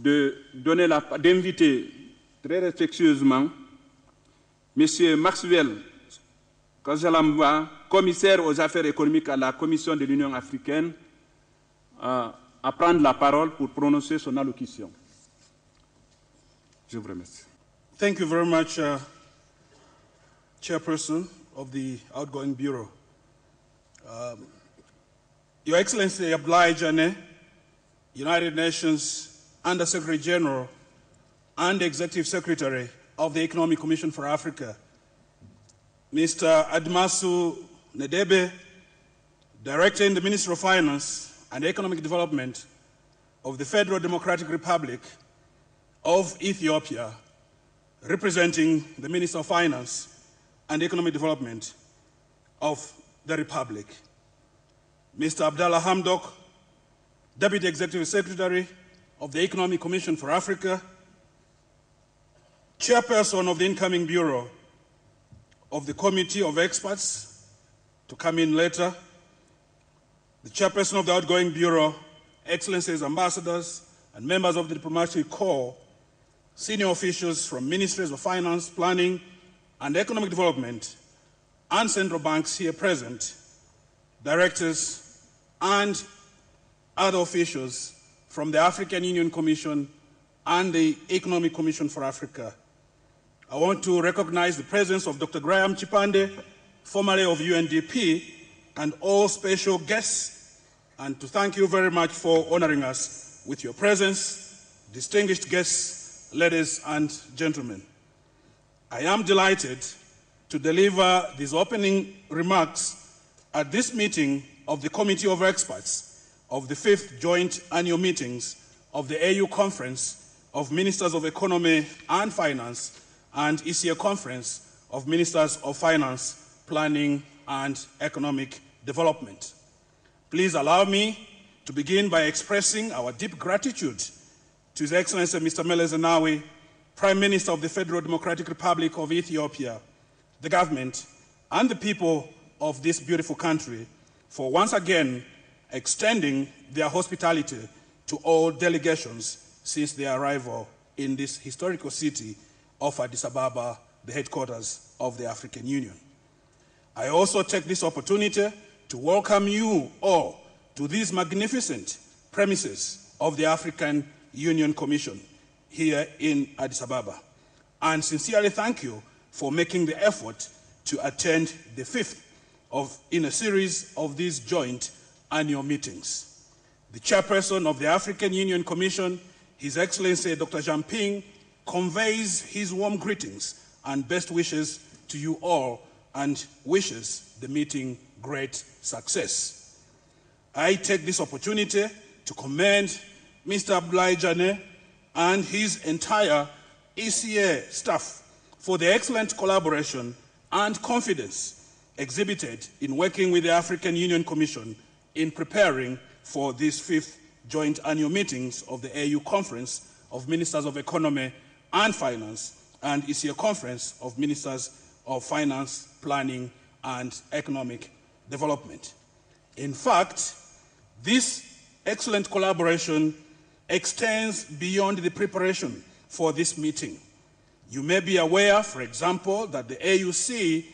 d'inviter très respectueusement M. Maxwell, Mkwezalamba, commissaire aux affaires économiques à la Commission de l'Union africaine, à prendre la parole pour prononcer son allocution. Je vous remercie. Thank you very much, Chairperson of the Outgoing Bureau. Your Excellency Abdoulaye Janneh, United Nations Under-Secretary General and Executive Secretary of the Economic Commission for Africa, Mr. Admasu Nedebe, Director in the Ministry of Finance and Economic Development of the Federal Democratic Republic of Ethiopia, representing the Minister of Finance and Economic Development of the Republic, Mr. Abdallah Hamdok, Deputy Executive Secretary of the Economic Commission for Africa, Chairperson of the incoming Bureau of the Committee of Experts, to come in later, the Chairperson of the Outgoing Bureau, Excellencies, Ambassadors, and members of the Diplomatic Corps, senior officials from Ministries of Finance, Planning, and Economic Development, and central banks here present, directors, and other officials from the African Union Commission and the Economic Commission for Africa. I want to recognize the presence of Dr. Graham Chipande, formerly of UNDP, and all special guests, and to thank you very much for honoring us with your presence, distinguished guests, ladies and gentlemen. I am delighted to deliver these opening remarks at this meeting of the Committee of Experts of the 5th Joint Annual Meetings of the AU Conference of Ministers of Economy and Finance and ECA Conference of Ministers of Finance, Planning, and Economic Development. Please allow me to begin by expressing our deep gratitude to His Excellency Mr. Meles Zenawi, Prime Minister of the Federal Democratic Republic of Ethiopia, the government, and the people of this beautiful country for once again extending their hospitality to all delegations since their arrival in this historical city of Addis Ababa, the headquarters of the African Union. I also take this opportunity to welcome you all to these magnificent premises of the African Union Commission here in Addis Ababa, and sincerely thank you for making the effort to attend the 5th in a series of these joint annual meetings. The chairperson of the African Union Commission, His Excellency Dr. Jamping, conveys his warm greetings and best wishes to you all and wishes the meeting great success. I take this opportunity to commend Mr. Abdoulaye Janneh and his entire ECA staff for the excellent collaboration and confidence exhibited in working with the African Union Commission in preparing for these 5th joint annual meetings of the AU Conference of Ministers of Economy and Finance and ECA Conference of Ministers of Finance, Planning, and Economic Development. In fact, this excellent collaboration extends beyond the preparation for this meeting. You may be aware, for example, that the AUC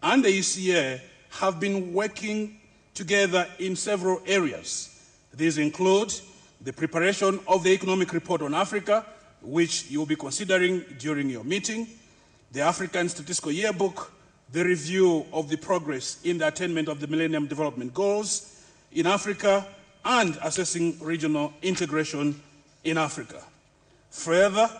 and the ECA have been working together in several areas. These include the preparation of the Economic Report on Africa, which you'll be considering during your meeting, the African Statistical Yearbook, the review of the progress in the attainment of the Millennium Development Goals in Africa, and assessing regional integration in Africa. Further,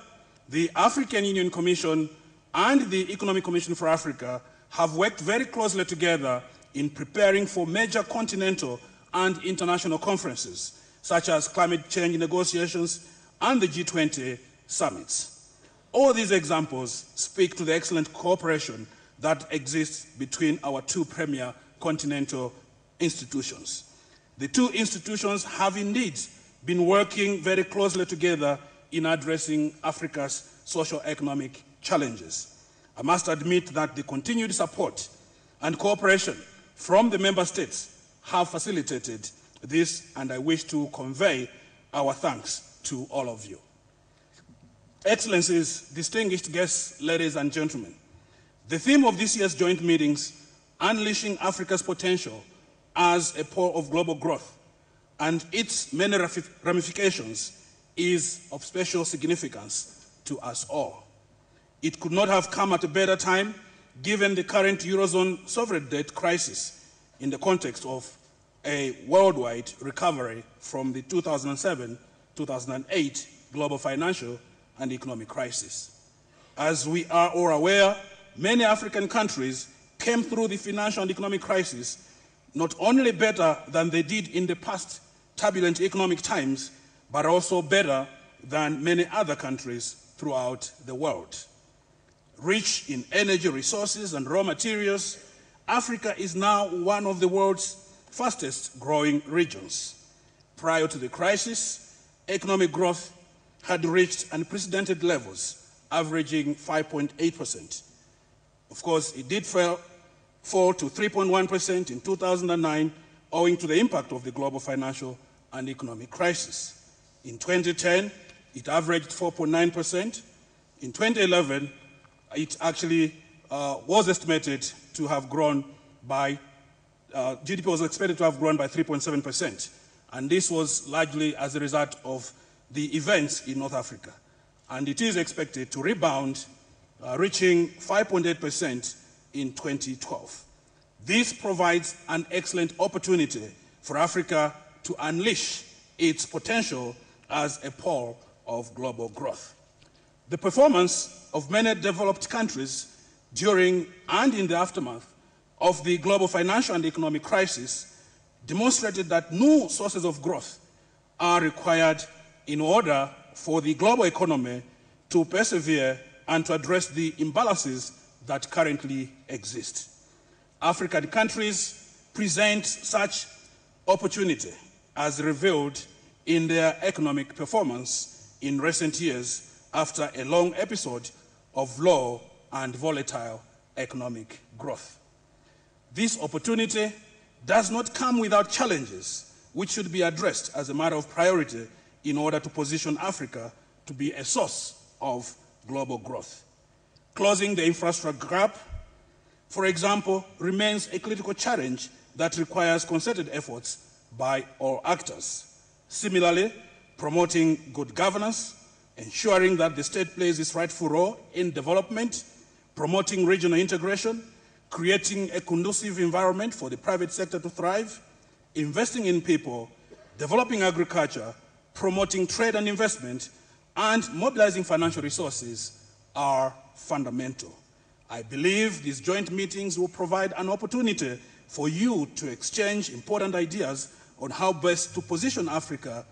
the African Union Commission and the Economic Commission for Africa have worked very closely together in preparing for major continental and international conferences, such as climate change negotiations and the G20 summits. All these examples speak to the excellent cooperation that exists between our two premier continental institutions. The two institutions have indeed been working very closely together in addressing Africa's socio-economic challenges. I must admit that the continued support and cooperation from the member states have facilitated this, and I wish to convey our thanks to all of you. Excellencies, distinguished guests, ladies and gentlemen, the theme of this year's joint meetings, Unleashing Africa's Potential as a Pole of Global Growth, and its many ramifications, is of special significance to us all. It could not have come at a better time given the current Eurozone sovereign debt crisis in the context of a worldwide recovery from the 2007-2008 global financial and economic crisis. As we are all aware, many African countries came through the financial and economic crisis not only better than they did in the past turbulent economic times, but also better than many other countries throughout the world. Rich in energy resources and raw materials, Africa is now one of the world's fastest growing regions. Prior to the crisis, economic growth had reached unprecedented levels, averaging 5.8%. Of course, it did fall to 3.1% in 2009, owing to the impact of the global financial and economic crisis. In 2010, it averaged 4.9%. In 2011, it actually was estimated to have grown by, GDP was expected to have grown by 3.7%. And this was largely as a result of the events in North Africa. And it is expected to rebound, reaching 5.8% in 2012. This provides an excellent opportunity for Africa to unleash its potential as a pole of global growth. The performance of many developed countries during and in the aftermath of the global financial and economic crisis demonstrated that new sources of growth are required in order for the global economy to persevere and to address the imbalances that currently exist. African countries present such opportunity as revealed in their economic performance in recent years after a long episode of low and volatile economic growth. This opportunity does not come without challenges, which should be addressed as a matter of priority in order to position Africa to be a source of global growth. Closing the infrastructure gap, for example, remains a critical challenge that requires concerted efforts by all actors. Similarly, promoting good governance, ensuring that the state plays its rightful role in development, promoting regional integration, creating a conducive environment for the private sector to thrive, investing in people, developing agriculture, promoting trade and investment, and mobilizing financial resources are fundamental. I believe these joint meetings will provide an opportunity for you to exchange important ideas on how best to position Africa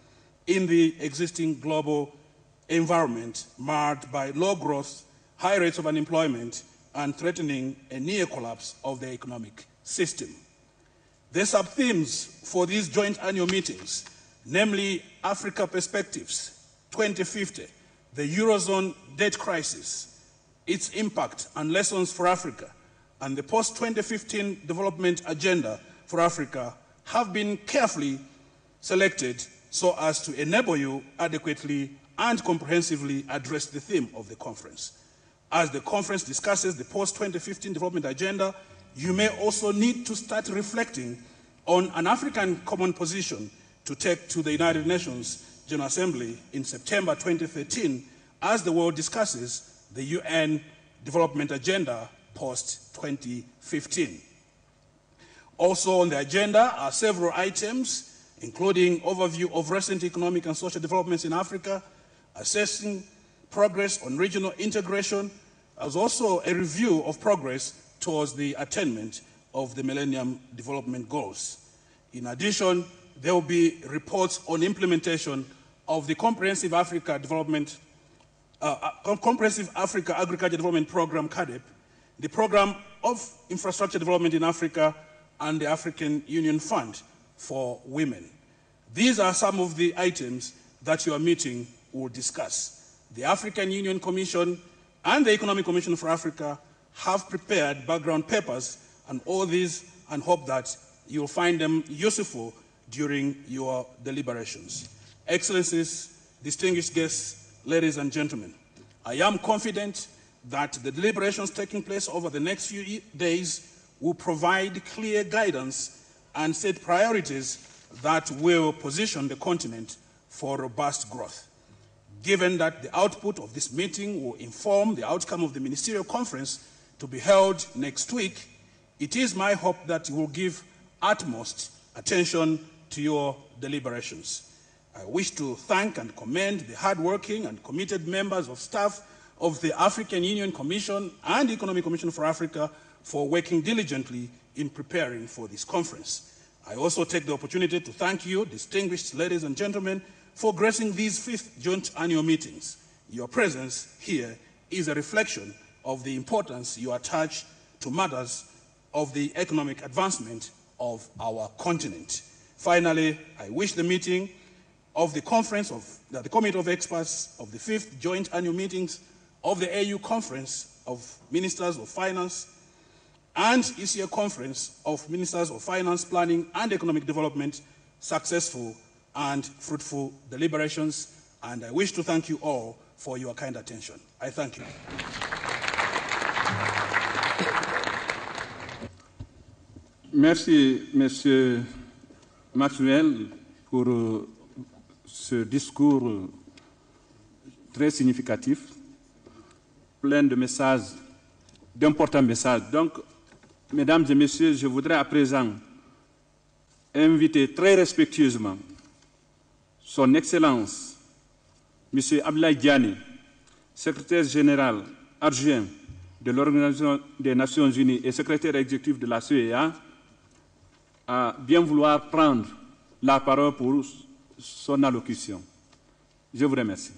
in the existing global environment marred by low growth, high rates of unemployment, and threatening a near collapse of the economic system. The sub-themes for these joint annual meetings, namely Africa Perspectives 2050, the Eurozone debt crisis, its impact and lessons for Africa, and the post-2015 development agenda for Africa have been carefully selected so as to enable you adequately and comprehensively address the theme of the conference. As the conference discusses the post-2015 development agenda, you may also need to start reflecting on an African common position to take to the United Nations General Assembly in September 2013 as the world discusses the UN development agenda post-2015. Also on the agenda are several items, including overview of recent economic and social developments in Africa, assessing progress on regional integration, as also a review of progress towards the attainment of the Millennium Development Goals. In addition, there will be reports on implementation of the Comprehensive Africa Agriculture Development Program, CADEP, the Program of Infrastructure Development in Africa, and the African Union Fund for Women. These are some of the items that your meeting will discuss. The African Union Commission and the Economic Commission for Africa have prepared background papers on all these and hope that you'll find them useful during your deliberations. Excellencies, distinguished guests, ladies and gentlemen, I am confident that the deliberations taking place over the next few days will provide clear guidance and set priorities that will position the continent for robust growth. Given that the output of this meeting will inform the outcome of the ministerial conference to be held next week, it is my hope that you will give utmost attention to your deliberations. I wish to thank and commend the hardworking and committed members of staff of the African Union Commission and Economic Commission for Africa for working diligently in preparing for this conference. I also take the opportunity to thank you, distinguished ladies and gentlemen, for gracing these 5th joint annual meetings. Your presence here is a reflection of the importance you attach to matters of the economic advancement of our continent. Finally, I wish the meeting of the conference of the Committee of Experts of the 5th joint annual meetings of the AU Conference of Ministers of Finance and ECA Conference of Ministers of Finance, Planning and Economic Development successful and fruitful deliberations, and I wish to thank you all for your kind attention. I thank you. Merci, Monsieur Maxwell, pour ce discours très significatif, plein de messages, d'importants messages. Donc, Mesdames et Messieurs, je voudrais à présent inviter très respectueusement Son Excellence, M. Abdoulaye Diané, secrétaire général adjoint de l'Organisation des Nations Unies et secrétaire exécutif de la CEA, à bien vouloir prendre la parole pour son allocution. Je vous remercie.